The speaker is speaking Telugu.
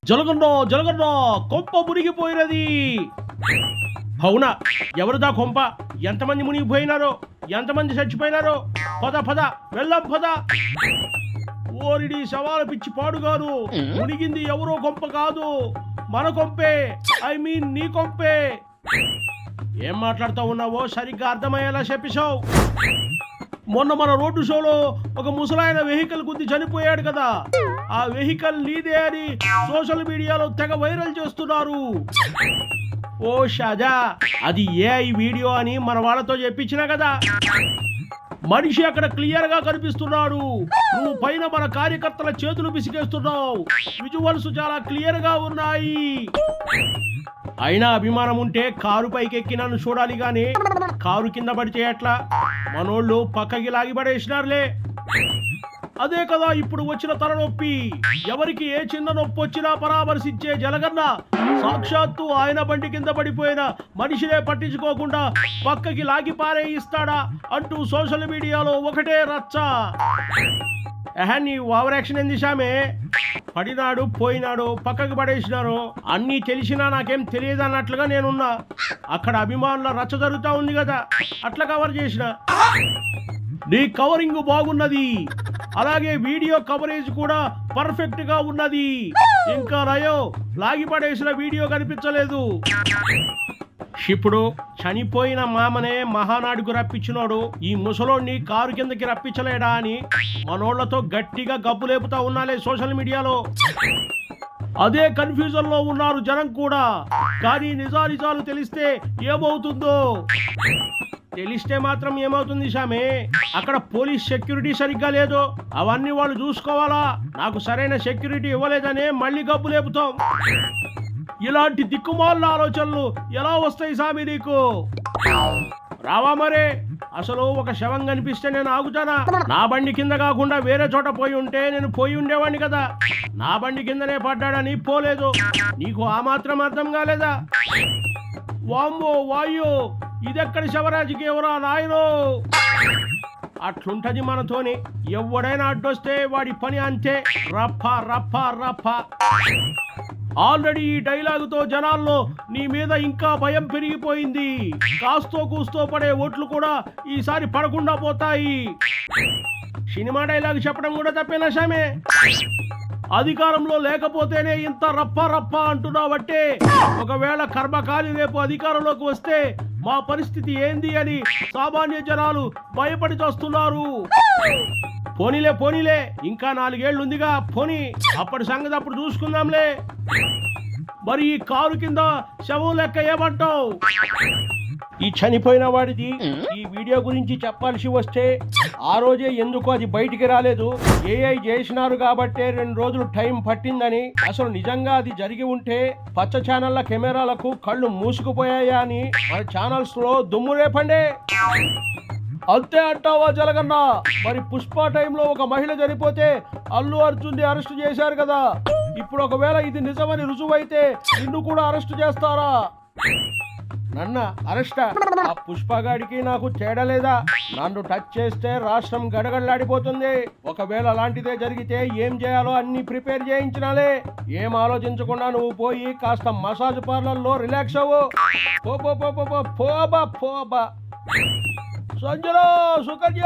జలగన్నో జలగన్నో కొంప మునిగిపోయినది. అవునా, ఎవరిదా కొంప? ఎంతమంది మునిగిపోయినారో, ఎంతమంది చచ్చిపోయినారో? పద పద వెళ్దాం పద. ఓరిడి సవాలు పిచ్చి పాడుగాను, మునిగింది ఎవరో కొంప కాదు, మన కొంపే. ఐ మీన్ నీ కొంపే. ఏం మాట్లాడుతూ ఉన్నావో సరిగ్గా అర్థమయ్యేలా చెప్పేశావు. మొన్న మన రోడ్డు షోలో ఒక ముసలాయన వెహికల్ గుద్ది చనిపోయాడు కదా, ఆ వెహికల్ నీదే అని సోషల్ మీడియాలో తెగ వైరల్ చేస్తున్నారు. ఓ షాజా, అది ఏఐ వీడియో అని మన వాళ్ళతో చెప్పించినా కదా. మనిషి అక్కడ క్లియర్ గా కనిపిస్తున్నాడు. నువ్వు పైన మన కార్యకర్తల చేతులు బిసికేస్తున్నావు. విజువల్స్ చాలా క్లియర్ గా ఉన్నాయి. అయినా అభిమానం ఉంటే కారు పైకెక్కి నన్ను చూడాలి గాని కారు కింద పడితే ఎట్లా? మనోళ్ళు పక్కకి లాగి పడేసినారులే. అదే కదా ఇప్పుడు వచ్చిన తలనొప్పి. ఎవరికి ఏ చిన్న నొప్పి వచ్చినా పరామర్శించే జలగన్న సాక్షాత్తు ఆయన బండి కింద పడిపోయిన మనిషినే పట్టించుకోకుండా పక్కకి లాగి పారేయిస్తాడా అంటూ సోషల్ మీడియాలో ఒకటే రచ్చ. నీ ఓవర్ యాక్షన్ ఏంది సామే? పడినాడు పోయినాడు పక్కకి పడేసినారు అన్నీ తెలిసినా నాకేం తెలియదు అన్నట్లుగా నేనున్నా. అక్కడ అభిమానుల రచ్చ జరుగుతూ ఉంది కదా, అట్లా కవర్ చేసిన. నీ కవరింగ్ బాగున్నది, అలాగే వీడియో కవరేజ్ కూడా పర్ఫెక్ట్ గా ఉన్నది. ఇంకా నయో లాగి పడేసిన వీడియో కనిపించలేదు. ఇప్పుడు చనిపోయిన మామనే మహానాడుకు రప్పించినోడు ఈ ముసలోడిని కారు కిందకి రప్పించలేడా అని మనోళ్లతో గట్టిగా గబ్బు లేపుతా ఉన్నాలే సోషల్ మీడియాలో. అదే కన్ఫ్యూజన్ లో ఉన్నారు జనం కూడా. కానీ నిజాలు తెలిస్తే ఏమవుతుందో. తెలిస్తే మాత్రం ఏమవుతుంది సామే? అక్కడ పోలీస్ సెక్యూరిటీ సరిగ్గా లేదు, అవన్నీ వాళ్ళు చూసుకోవాలా. నాకు సరైన సెక్యూరిటీ ఇవ్వలేదనే మళ్ళీ గబ్బు లేపుతాం. ఇలాంటి దిక్కుమాల ఆలోచనలు ఎలా వస్తాయి సామి నీకు? రావా మరే? అసలు ఒక శవం కనిపిస్తే నేను ఆగుతానా? నా బండి కింద కాకుండా వేరే చోట పోయి ఉంటే నేను పోయి ఉండేవాడిని కదా. నా బండి కిందనే పడ్డాడని పోలేదు. నీకు ఆ మాత్రం అర్థం కాలేదా? వామ్మో వాయో, ఇదెక్కడి శవరాజకీయవరా నాయనో. అట్లుంటది మనతోని. ఎవడైనా అడ్డొస్తే వాడి పని అంతే, రప్ప రప్ప రప్ప. ఆల్రెడీ ఈ డైలాగుతో జనాల్లో నీ మీద ఇంకా భయం పెరిగిపోయింది. కాస్తో కూస్తో పడే ఓట్లు కూడా ఈసారి పడకుండా పోతాయి. సినిమా డైలాగ్ చెప్పడం కూడా తప్పేనా సామే? అధికారంలో లేకపోతేనే ఇంత రప్ప రప్ప అంటున్నావట్టే, ఒకవేళ కర్మకాలి రేపు అధికారంలోకి వస్తే మా పరిస్థితి ఏంది అని సామాన్య జనాలు భయపడి చేస్తున్నారు. పోనీలే ఇంకా 4 ఏళ్ళు ఉందిగా, పోనీ అప్పటి సంగతి అప్పుడు చూసుకుందాంలే. మరి ఈ కారు కింద శవం లెక్క ఏమంటావు? ఈ చనిపోయిన వాడిది ఈ వీడియో గురించి చెప్పాల్సి వస్తే ఆ రోజే ఎందుకు అది బయటికి రాలేదు? ఏఐ చేసినారు కాబట్టే 2 రోజులు టైం పట్టిందని. అసలు నిజంగా అది జరిగి ఉంటే పచ్చ ఛానళ్ల కెమెరాలకు కళ్ళు మూసుకుపోయాయా అని మన ఛానల్స్ లో దుమ్ము రేపండే. అంతే అంటావా జలగన్న? మరి పుష్ప టైంలో ఒక మహిళ చనిపోతే అల్లు అర్జున్ ని అరెస్ట్ చేశారు కదా, ఇప్పుడు ఒకవేళ ఇది నిజమని రుజువైతే నిన్ను కూడా అరెస్ట్ చేస్తారా? నన్న అరెస్టా? ఆ పుష్పగాడికి నాకు తేడా లేదా? నన్ను టచ్ చేస్తే రాష్ట్రం గడగడలాడిపోతుంది. ఒకవేళ అలాంటిదే జరిగితే ఏం చేయాలో అన్ని ప్రిపేర్ చేయించినాలే. ఏం ఆలోచించకుండా నువ్వు పోయి కాస్త మసాజ్ పార్లర్ లో రిలాక్స్ అవ్వు. పోబా సంజలో సుకన్య.